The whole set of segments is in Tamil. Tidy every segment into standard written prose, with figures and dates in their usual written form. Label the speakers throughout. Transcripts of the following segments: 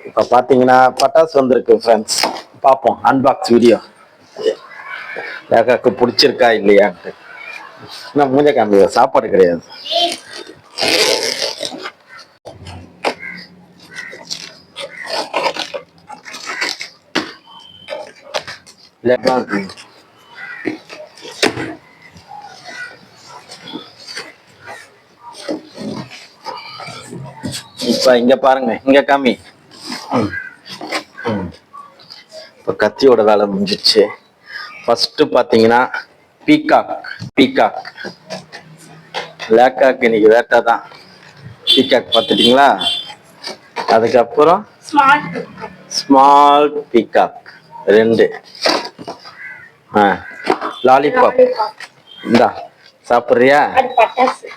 Speaker 1: இப்போ பார்த்தீங்கன்னா பட்டாசு வந்திருக்கு ஃப்ரெண்ட்ஸ். பார்ப்போம் அன்பாக்ஸ் வீடியோ. யாக்காக்கு பிடிச்சிருக்கா இல்லையான்ட்டு. நான் மூஞ்ச காமிக்க சாப்பாடு கிடையாது. இப்ப இங்க பாருங்க, இங்க காமி. இப்ப கத்தியோட வேலை முடிஞ்சிச்சு. ஃபர்ஸ்ட் பாத்தீங்கன்னா பீகாக். பீகாக் லேக்காக் இன்னைக்கு வேட்டை தான். பீகாக் பார்த்துட்டீங்களா? அதுக்கப்புறம் ஸ்மால் பீகாக் 2. லாலிபாப். இந்தா சாப்பிட்றியா?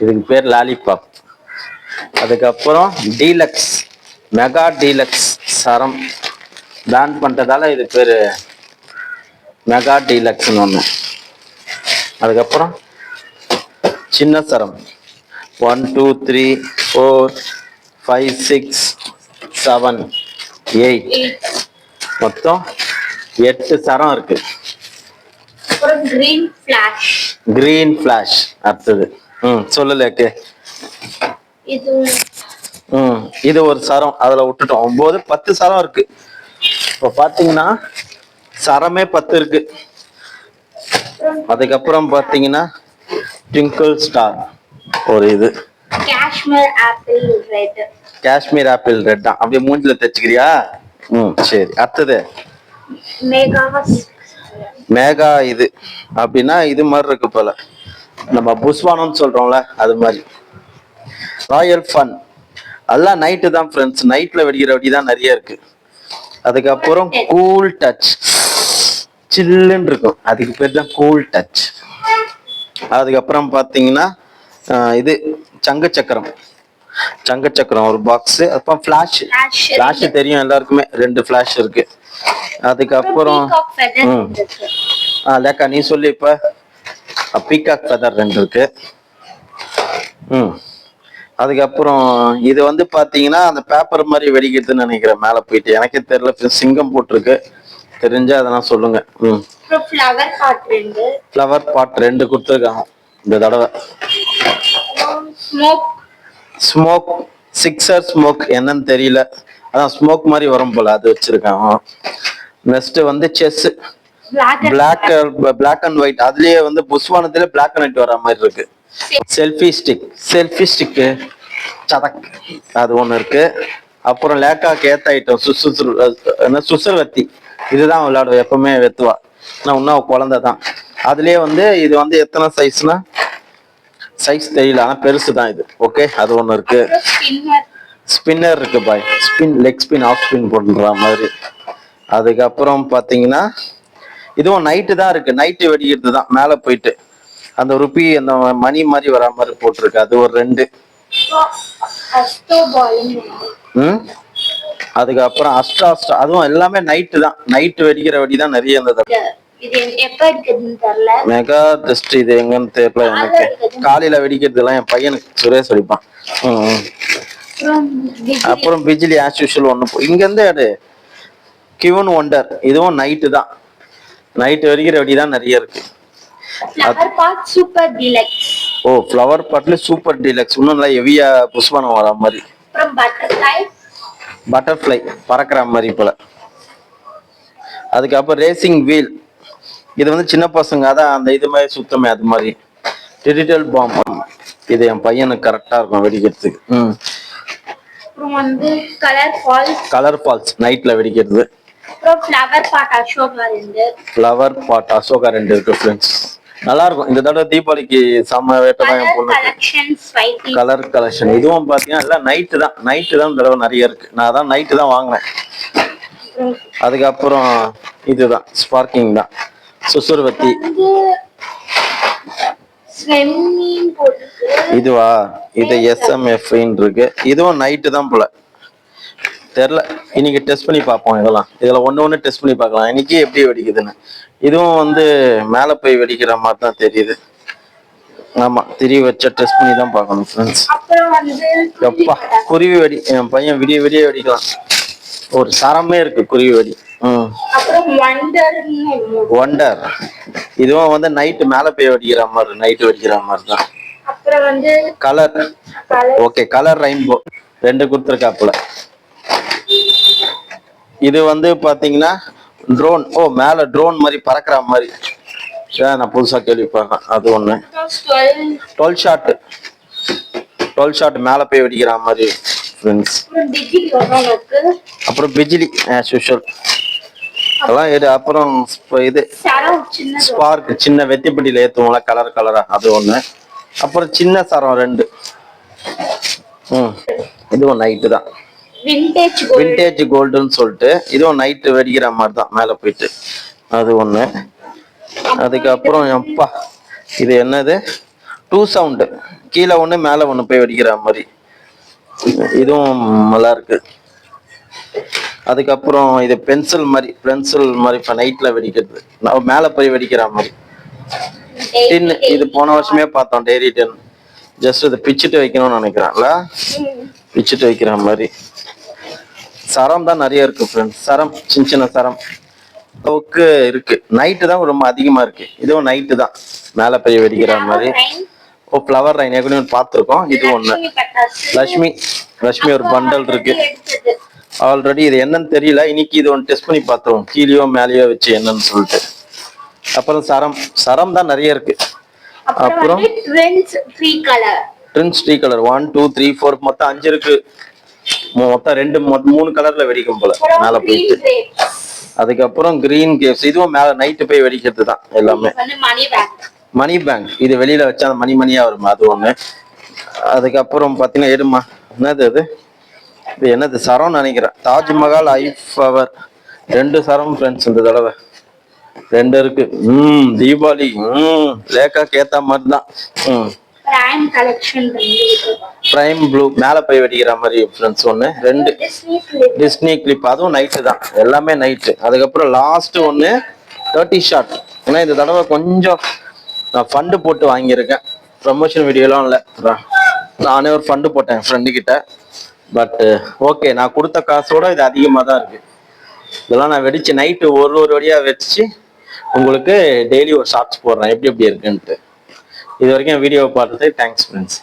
Speaker 1: இதுக்கு பேர் லாலிபாப். அதுக்கப்புறம் டீலக்ஸ், மெகா டீலக்ஸ் சரம். பேன் பண்றதால இது பேரு மெகா டீலக்ஸ்னு ஒன்று. அதுக்கப்புறம் சின்ன சரம் 1 2 3 4 5 6 7 8 மொத்தம் 8 சரம் இருக்கு. கிரீன் ஃபிளாஷ் அடுத்தது. சொல்லலேக்கு. இது ஒரு சரம், அதுல விட்டுட்டோம். 9 10 சரம் இருக்கு. இப்ப பாத்தீங்கன்னா சரமே 10 இருக்கு. அதுக்கப்புறம் பாத்தீங்கன்னா ட்விங்கிள் ஸ்டார் ஒரு இது. காஷ்மீர் ஆப்பிள் ரெட் தான். அப்படியே மூஞ்சில தைச்சுக்கிறியா? சரி. அடுத்தது மேகா. இது அப்படின்னா இது மாதிரி இருக்கு போல. நம்ம புஷ்வானம்னு சொல்றோம்ல அது மாதிரி. ராயல் ஃபன் எல்லாம் நைட்டு தான் ஃப்ரெண்ட்ஸ். நைட்ல வெடிக்கிற வெடி தான் நிறைய இருக்கு. அதுக்கப்புறம் கூல் டச், சில்லுன்னு இருக்கும், அதுக்கு பேர் தான் கூல் டச். அதுக்கப்புறம் பாத்தீங்கன்னா இது சங்கு சக்கரம். சங்கு சக்கரம் ஒரு பாக்ஸ். அப்புறம் ஃபிளாஷ். ஃபிளாஷ் தெரியும் எல்லாருக்குமே, 2 ஃபிளாஷ் இருக்கு. அதுக்கப்புறம் லேக்கா நீ சொல்லி. இப்ப பீகாக் ஃபெதர் 2 இருக்கு. அதுக்கப்புறம் இது வந்து பாத்தீங்கன்னா அந்த பேப்பர் மாதிரி வெடிக்கிறதுன்னு நினைக்கிறேன். மேல போயிட்டு எனக்கே தெரியல. சிங்கம் போட்டிருக்கு, தெரிஞ்சா அதெல்லாம் சொல்லுங்க. ஃப்ளவர் பாட் 2 கொடுத்துருக்காங்க இந்த தடவை. ஸ்மோக் சிக்ஸர் ஸ்மோக் என்னன்னு தெரியல, அதான் ஸ்மோக் மாதிரி வரும் போல, அது வச்சிருக்காங்க. நெக்ஸ்ட் வந்து செஸ் பிளாக் அண்ட் ஒயிட். அதுலயே வந்து புஷ்வானத்துல பிளாக் அண்ட் ஒயிட் வர மாதிரி இருக்கு. செல்ஃபி ஸ்டிக் சதக் அது ஒண்ணு இருக்கு. அப்புறம் லேக்காக்கு ஏத்த ஐட்டம் சுசுர்வத்தி. இதுதான் விளையாடுவோம் எப்பவுமே, வெத்துவா. நான் இன்னும் குழந்தை தான். அதுலயே வந்து இது வந்து எத்தனை சைஸ்னா சைஸ் தெரியல, ஆனா பெருசு தான் இது. ஓகே, அது ஒண்ணு இருக்கு. ஸ்பின்னர் இருக்கு பாய். Spin, leg spin, off spin போடுற மாதிரி. அதுக்கப்புறம் பாத்தீங்கன்னா இதுவும் நைட்டு தான் இருக்கு. நைட்டு வெடிக்கிறது தான். மேல போயிட்டு அந்த ருப்பி அந்த மணி மாதிரி வரா மாதிரி போட்டிருக்கு. அது ஒரு 2. அதுக்கப்புறம் அஸ்ட்ரா, அதுவும் எல்லாமே நைட்டு தான். நைட்டு வெடிக்கிற வெடி தான் நிறைய இருந்தது. மெகா டெஸ்ட் இது எங்கன்னு தெரியல எனக்கு. காலையில வெடிக்கிறது எல்லாம் என் பையனுக்கு சுரேஷ் வெடிப்பான். அப்புறம் பிஜிலி ஆஸ் யூஷுவல் ஒண்ணு இங்க இருந்து கிவன் ஒண்டர். இதுவும் நைட்டு தான். நைட்டு வெடிக்கிற வெடி தான் நிறைய இருக்கு. ஓ, ஃப்ளவர் பாட்ல சூப்பர் டீலக்ஸ். இன்னும் நல்லா ஹெவியா புஷ்வானம் வர மாதிரி. பட்டர்ஃப்ளை பறக்கிற மாதிரி போல. அதுக்கப்புறம் ரேசிங் வீல். இது வந்து சின்ன பசங்க அதான் அந்த இது மாதிரி சுத்தமே அது மாதிரி. டிஜிட்டல் பாம். இது என் பையனுக்கு கரெக்டா இருக்கும் வெடிக்கிறதுக்கு. கலர் ஃபால்ஸ் நைட்ல வெடிக்கிறது. ஃப்ளவர் பாட் அசோகா 2 இருக்கு ஃப்ரெண்ட்ஸ். நல்லா இருக்கும். இந்த தடவை தீபாவளிக்கு செம்ம வேட்டை தான் என் பொண்ணு. Colour collection. இதுவும் பாத்தீங்கன்னா எல்லாம் நைட்டு தான். நைட்டு தான் இந்த தடவை நிறைய இருக்கு. நான் தான் நைட்டு தான் வாங்கினேன். அதுக்கப்புறம் இதுதான் ஸ்பார்க்கிங் தான். சுசுர்வத்தி. இதுவா? இது SMF இருக்கு. இதுவும் நைட்டு தான் போல, தெரியல. இன்னைக்கு டெஸ்ட் பண்ணி பார்ப்போம். இதெல்லாம் ஒண்ணு டெஸ்ட் பண்ணி பார்க்கலாம் இன்னைக்கு எப்படி வெடிக்குதுன்னு. இதுவும் வந்து மேல போய் வெடிக்கிற மாதிரி தான் தெரியுது. ஆமா, திரி வச்ச டெஸ்ட் பண்ணி தான் பார்க்கணும் ஃப்ரெண்ட்ஸ். எப்பா குருவி வெடி என் பையன் விடிய வெடிக்கலாம். ஒரு சரமே இருக்கு குருவி வெடி.
Speaker 2: அப்புறம்
Speaker 1: ஒண்டர் இதுவும் வந்து நைட்டு மேல போய் வெடிக்கிற மாதிரி, நைட்டு வெடிக்கிற மாதிரி தான்.
Speaker 2: அப்புறம் வந்து
Speaker 1: கலர் ஓகே, கலர் ரெயின்போ 2 கொடுத்துருக்காப்புல. இது வந்து பாத்தீங்கன்னா ட்ரோன். ஓ, மேல ட்ரோன் மாதிரி பறக்கிற மாதிரி நான் புதுசா கேள்விப்படுறேன். அது ஒண்ணு 12 ஷாட் மேல போய் வெடிக்கிற மாதிரி ஃப்ரெண்ட்ஸ். அப்புறம் பிஜிலி ஆஸ் யூஷுவல் அதெல்லாம் எடு. அப்புறம் இது ஸ்பார்க், சின்ன வெத்திப்பட்டியில ஏத்துவோம்ல கலர் கலரா, அது ஒண்ணு. அப்புறம் சின்ன சரம் 2. இதுவும் நைட்டு தான், விண்டேஜ் கோல்டுன்னு சொல்லிட்டு. இதுவும் நைட்டு வெடிக்கிற மாதிரி தான் மேல போயிட்டு, அது ஒண்ணு. அதுக்கப்புறம் எப்பா இது என்னது, 2 சவுண்டு, கீழே ஒண்ணு மேல ஒண்ணு போய் வெடிக்கிற மாதிரி. இதுவும் நல்லா இருக்கு. அதுக்கப்புறம் இது பென்சில் மாதிரி இப்ப நைட்ல வெடிக்கிறது, மேல போய் வெடிக்கிற மாதிரி. டின், இது போன வருஷமே பார்த்தோம், டெய்ரி டின். ஜஸ்ட் இது பிச்சுட்டு வைக்கணும்னு நினைக்கிறேன்ல, பிச்சுட்டு வைக்கிற மாதிரி. சரம் தான் நிறைய இருக்கு ஃப்ரெண்ட்ஸ். சரம் சின்ன சின்ன சரம் அளவுக்கு இருக்கு. நைட்டு தான் ரொம்ப அதிகமா இருக்கு. இதுவும் நைட்டு தான் மேல போய் வெடிக்கிற மாதிரி. ஓ, ஃப்ளவர் ரைன் ஏற்கனவே பார்த்துருக்கோம். இது ஒண்ணு லட்சுமி ஒரு பண்டல் இருக்கு ஆல்ரெடி. இது என்னன்னு தெரியல, இன்னைக்கு இது ஒன்று டெஸ்ட் பண்ணி பார்த்துருவோம், கீழேயோ மேலேயோ வச்சு என்னன்னு சொல்லிட்டு. அப்புறம் சரம் தான் நிறைய இருக்கு. அப்புறம் ட்ரின்ஸ் 3 கலர் 1 2 3 4 மொத்தம் 5 இருக்கு. மொத்தம் 3 கலர்ல வெடிக்கும் போல மேல போயிட்டு. அதுக்கப்புறம் கிரீன் கேவ்ஸ், இதுவும் மேல நைட்டு போய் வெடிக்கிறது தான் எல்லாமே. மணி பேங்க், இது வெளியில வச்சா அந்த மணியா வரும், அது ஒண்ணு. அதுக்கப்புறம் பாத்தீங்கன்னா எடுமா, என்னது அது, இது என்னது சரம் நினைக்கிறேன். தாஜ்மஹால் ஐஃபவர் 2 சரம் ஃப்ரெண்ட்ஸ். இந்த தடவை 2 இருக்கு. தீபாவளி லேக்காக்கு ஏத்த மாதிரி தான். பிரைம் ப்ளூ மேல போய் வெடிக்கிற மாதிரி ஃப்ரெண்ட்ஸ் ஒண்ணு. 2 டிஸ்னி கிளிப், அதுவும் நைட்டு தான், எல்லாமே நைட்டு. அதுக்கப்புறம் லாஸ்ட் ஒண்ணு 30 ஷாட். ஏன்னா இந்த தடவை கொஞ்சம் நான் ஃபண்டு போட்டு வாங்கியிருக்கேன், ப்ரமோஷன் வீடியோலாம் இல்லை, நானே ஒரு ஃபண்டு போட்டேன் ஃப்ரெண்டு கிட்ட. பட் ஓகே, நான் கொடுத்த காசோட இது அதிகமாக தான் இருக்கு. இதெல்லாம் நான் வெடிச்சு நைட்டு ஒரு வழியா வச்சு உங்களுக்கு டெய்லி ஒரு ஷார்ட்ஸ் போடுறேன் எப்படி இருக்குன்ட்டு. இது வரைக்கும் வீடியோவை பார்த்தது தேங்க்ஸ் ஃப்ரெண்ட்ஸ்.